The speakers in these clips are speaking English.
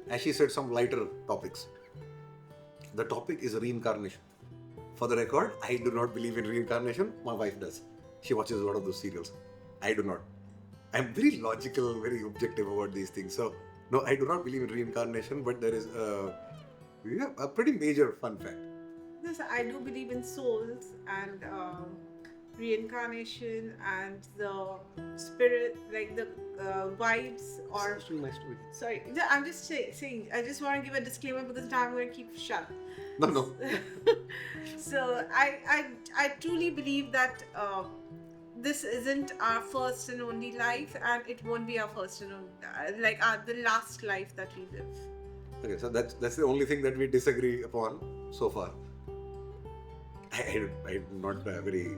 as she said, some lighter topics. The topic is reincarnation. For the record, I do not believe in reincarnation. My wife does. She watches a lot of those serials. I do not. I'm very logical, very objective about these things. So, no, I do not believe in reincarnation, but there is a pretty major fun fact. Yes, I do believe in souls and reincarnation and the spirit, like the vibes or. Nice to meet you. Sorry, I'm just saying. I just want to give a disclaimer because now I'm going to keep shut. No. So I truly believe that this isn't our first and only life, and it won't be our first and only, the last life that we live. Okay, so that's the only thing that we disagree upon so far. I'm not very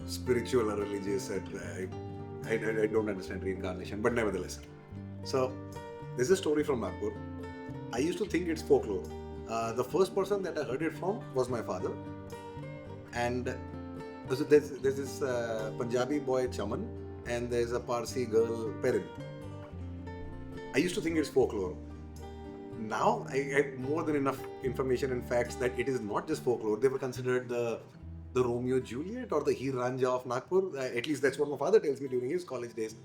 spiritual or religious, and I don't understand reincarnation, but nevertheless. So, this is a story from Nagpur. I used to think it's folklore. The first person that I heard it from was my father. And there's this Punjabi boy, Chaman, and there's a Parsi girl, Perin. I used to think it's folklore. Now I have more than enough information and facts that it is not just folklore. They were considered the Romeo Juliet or the Heer Ranja of Nagpur. At least that's what my father tells me during his college days.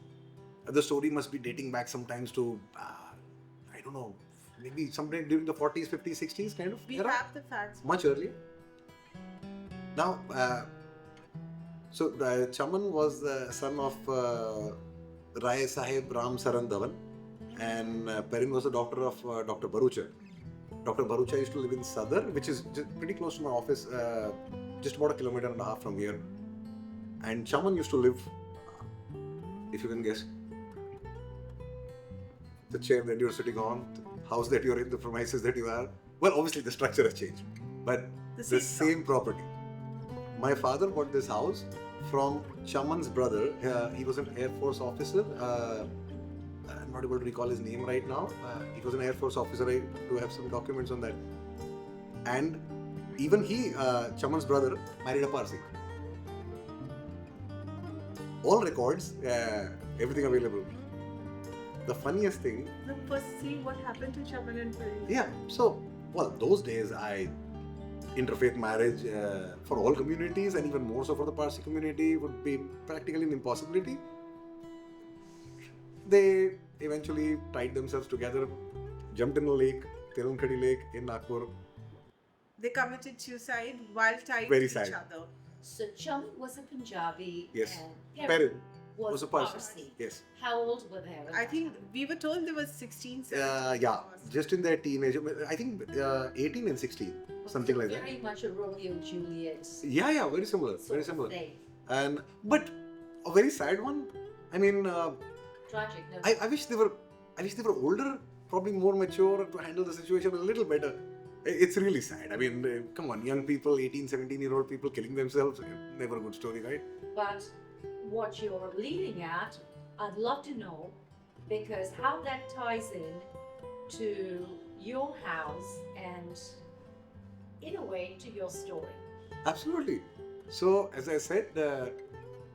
The story must be dating back sometimes to I don't know, maybe sometime during the 40s, 50s, 60s kind of. We have the facts. Much earlier. Now, Chaman was the son of Rai Sahib Ram Saran Dhawan, and Perin was the daughter of Dr. Barucha. Dr. Barucha used to live in Sadar, which is pretty close to my office, just about 1.5 kilometers from here. And Chaman used to live, if you can guess, the chair that you're sitting on, the house that you're in, the premises that you are. Well, obviously the structure has changed, but the same property. My father bought this house from Chaman's brother. He was an Air Force officer. I'm not able to recall his name right now. He was an Air Force officer. I do have some documents on that. And even he, Chaman's brother, married a Parsi. All records, everything available. The funniest thing. First, see what happened to Chaman and Perin. Yeah. So, those days interfaith marriage for all communities and even more so for the Parsi community would be practically an impossibility. They eventually tied themselves together, jumped in a lake, Tirunkhadi Lake in Nagpur. They committed suicide while tied Very to sad. each other. So Chaman was a Punjabi Yes. and Perin was a Parsi. Yes. How old were they? I think we were told they were 16, 17. Yeah, just in their teenage. I think 18 and 16, something like that. Very much a Romeo Juliet. Yeah, very similar, very similar. Thing. And but a very sad one. I mean, Tragic. No? I wish they were older, probably more mature to handle the situation a little better. It's really sad. I mean, come on, young people, 18, 17-year-old people killing themselves, never a good story, right? But what you're leading at, I'd love to know, because how that ties in to your house and, in a way, to your story. Absolutely. So, as I said,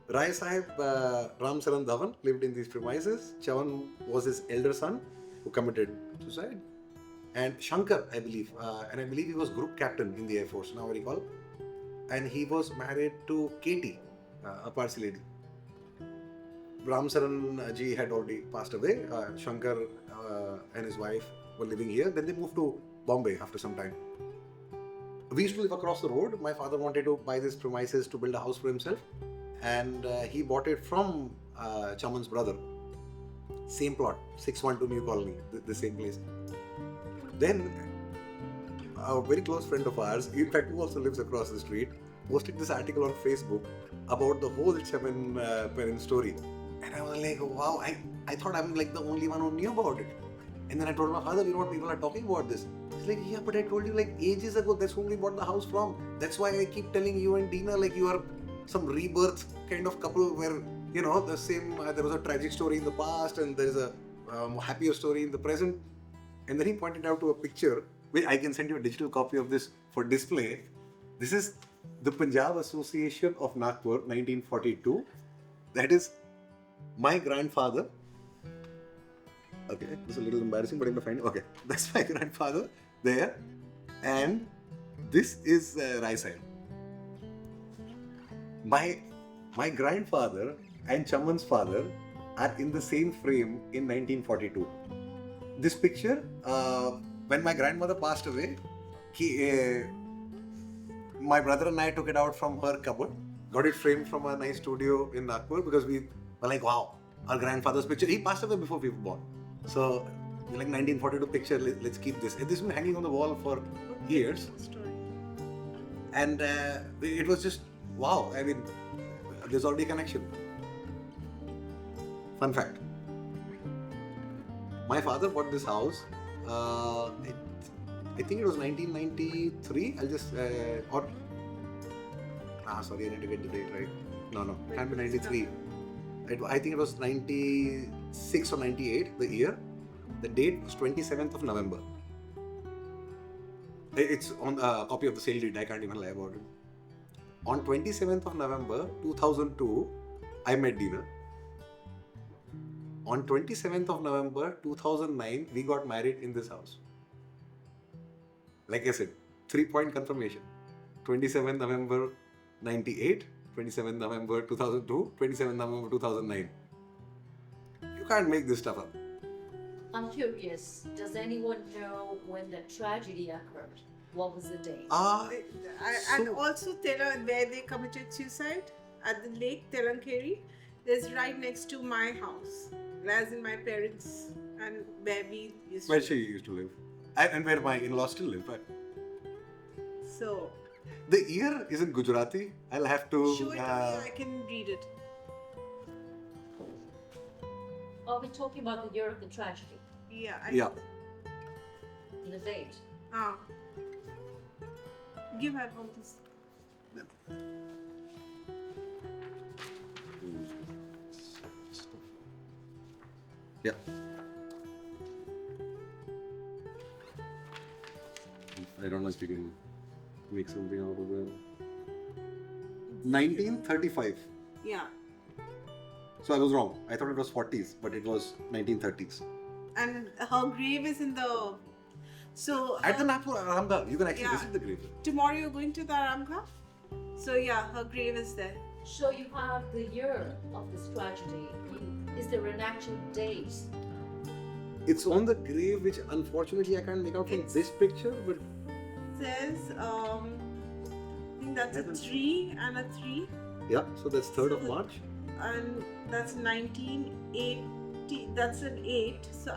Rai Sahib Ram Saran Dhawan lived in these premises. Chaman was his elder son who committed suicide. And Shankar, I believe, and I believe he was group captain in the Air Force, now I recall. And he was married to Katie, a Parsi lady. Ram Saran ji had already passed away. Shankar and his wife were living here. Then they moved to Bombay after some time. We used to live across the road. My father wanted to buy these premises to build a house for himself. And he bought it from Chaman's brother. Same plot, 612 New Colony, the same place. Then, a very close friend of ours, in fact, who also lives across the street, posted this article on Facebook about the whole Chaman Perin story. And I was like, wow, I thought I'm like the only one who knew about it. And then I told my father, you know what, people are talking about this. He's like, yeah, but I told you like ages ago, that's whom we bought the house from. That's why I keep telling you and Dina, like you are some rebirth kind of couple where, you know, the same, there was a tragic story in the past and there is a happier story in the present. And then he pointed out to a picture, which I can send you a digital copy of this for display. This is the Punjab Association of Nagpur, 1942. That is my grandfather Okay, it's a little embarrassing, but I'm fine. Okay, that's my grandfather there, and this is Rai side. My grandfather and Chaman's father are in the same frame in 1942. This picture, when my grandmother passed away, my brother and I took it out from her cupboard, got it framed from a nice studio in Nagpur because we were like, wow, our grandfather's picture. He passed away before we were born. So, like 1942 picture, let's keep this. And this has been hanging on the wall for years. And it was just, wow. I mean, there's already a connection. Fun fact. My father bought this house. I think it was 1993. I'll just sorry, I need to get the date right. No, can't be 93. I think it was 96 or 98. The year, the date was 27th of November. It's on a copy of the sale deed. I can't even lie about it. On 27th of November 2002, I met Dina. On 27th of November 2009, we got married in this house. Like I said, 3-point confirmation. 27th November 98, 27th November 2002, 27th November 2009. You can't make this stuff up. I'm curious, does anyone know when the tragedy occurred? What was the date? And also where they committed suicide at the lake Telankeri is right next to my house, as in my parents and where we used Where to she used to live. And where my in-laws still live. But So, the year is in Gujarati. I'll have to. show it to me, I can read it. Are we talking about the year of the tragedy? Yeah. Yeah. The date? Give her all this. Yeah. I don't know if you can make something out of it. 1935. Yeah. So I was wrong. I thought it was 40s, but it was 1930s. And her grave is in the. So. At the Nagpur Aramgah, you can actually Yeah. visit the grave. Tomorrow you're going to the Aramgah? So, yeah, her grave is there. So you have the year of this tragedy. Is there an actual date? It's on the grave, which unfortunately I can't make out from this picture, but Says, I think that's a 3 and a 3. yeah, so that's 3rd of March. And that's 1980. That's an 8. So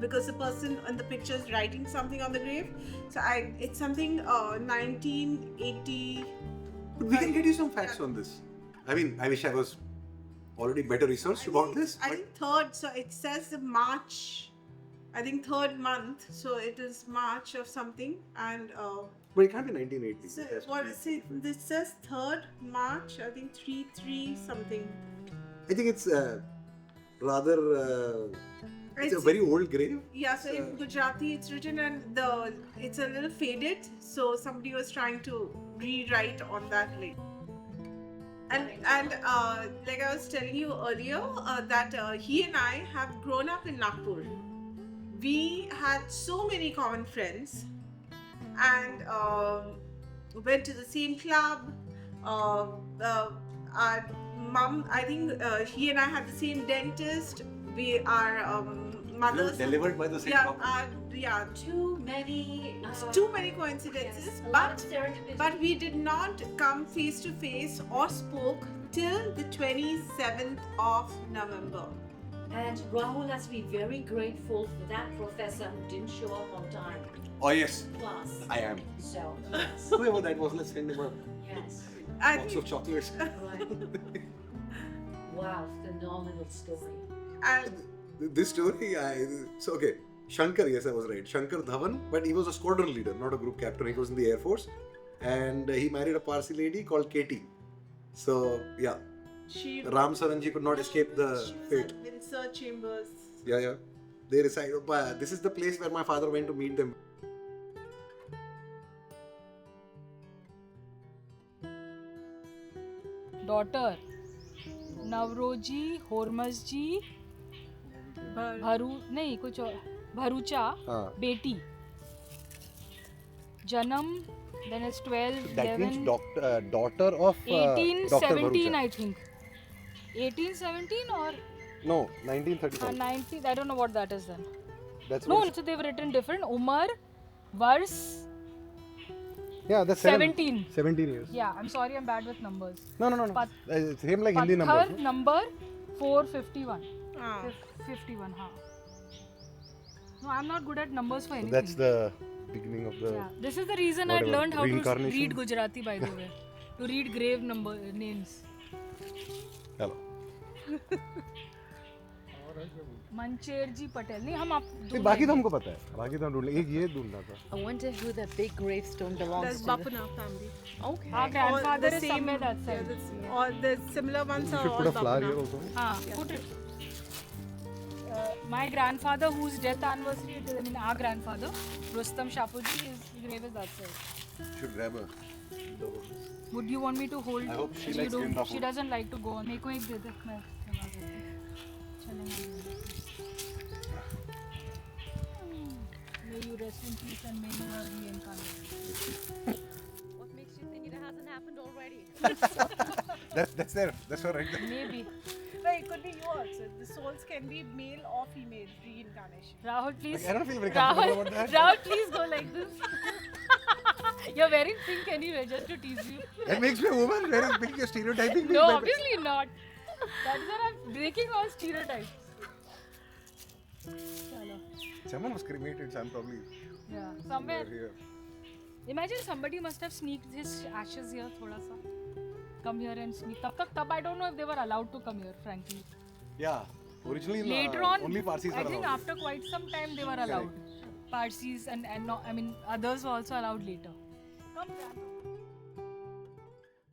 because the person on the picture is writing something on the grave. So it's something 1980. But we can get you some facts on this. I mean, I wish I was already better researched about this. I but think 3rd. So it says the March. I think 3rd month. So it is March of something. And But it can't be 1980. so It has to what be- is it? This says 3rd March. I think 3 something. I think it's rather. It's a very old grave. Yeah, so in Gujarati it's written and it's a little faded, so somebody was trying to rewrite on that link. And like I was telling you earlier, that he and I have grown up in Nagpur. We had so many common friends and went to the same club. Our mom, I think he and I had the same dentist. We are mothers. Delivered by the same Yeah, couple. yeah. Too many. Too many coincidences, Yes, a lot of but serendipity. we did not come face to face or spoke till the 27th of November. And Rahul has to be very grateful for that professor who didn't show up on time. Oh yes, to class. I am. So, yes. Whoever that was, let's send him a Yes. I box think, of chocolates. Right. Wow, phenomenal story. and This story, so okay, Shankar, yes, I was right. Shankar Dhawan, but he was a squadron leader, not a group captain. He was in the Air Force, and he married a Parsi lady called Katie. So yeah, she Ram Saranji could not escape the she was fate. at Windsor Chambers. Yeah. They reside. This is the place where my father went to meet them. daughter Navroji Hormazji भरू नहीं कुछ और भरूचा हाँ. बेटी जन्म then it's 12 That 11 means daughter of Dr. 1817 Bharucha. I think 1817 or No, 1935. 19 I don't know what that is then. That's No, what so they've written different. Umar, verse yeah, that's 17. 17 years. Yeah, I'm sorry, I'm bad with numbers. No. Same like Hindi Pathar numbers. No? number 451. Ah. 51, हाँ. No, I'm not good at numbers for So anything. that's the beginning of the. Yeah, this is the reason I whatever, learned how to reincarnation. read Gujarati, by the way. To read grave number names. Hello. मंचेरजी Patel नहीं हम आप बाकी तो हमको पता है. बाकी तो हम ढूंढ ले. एक ये ढूंढना था. I wonder who that big gravestone belongs That's to. Bapuna family. Okay. our grandfather the is same- somewhere that Yeah, side. that's- all the similar ones You are should all put a flower Bapuna. here also. हाँ, put it. My grandfather, whose death anniversary it is, I mean our grandfather, Rustam Shapuji, his grave is that side. Should grab a. Would you want me to hold? I hope she You likes don't- green She doesn't like to go on. मेरे को एक दे दे मैं चला देती हूँ. चलेंगे. May you rest in peace and may you have reincarnated. What makes you think it hasn't happened already? That's there. That's all right. Maybe. But it could be you also. The souls can be male or female reincarnation. Rahul, please. I don't feel very comfortable about that. Rahul, please go like this. You're wearing pink anyway, just to tease you. That makes me a woman wearing pink. You're stereotyping me. No, by- obviously not. That is why I'm breaking all stereotypes. Chalo. Chaman was cremated, so I'm probably Yeah, somewhere. here. Imagine somebody must have sneaked his ashes here, thoda sa. Come here and sneak. Tab I don't know if they were allowed to come here, frankly. Yeah. Originally, Later on, only Parsis I were think allowed. after quite some time they were allowed. Parsis and no, I mean others were also allowed later. Come, Grandma.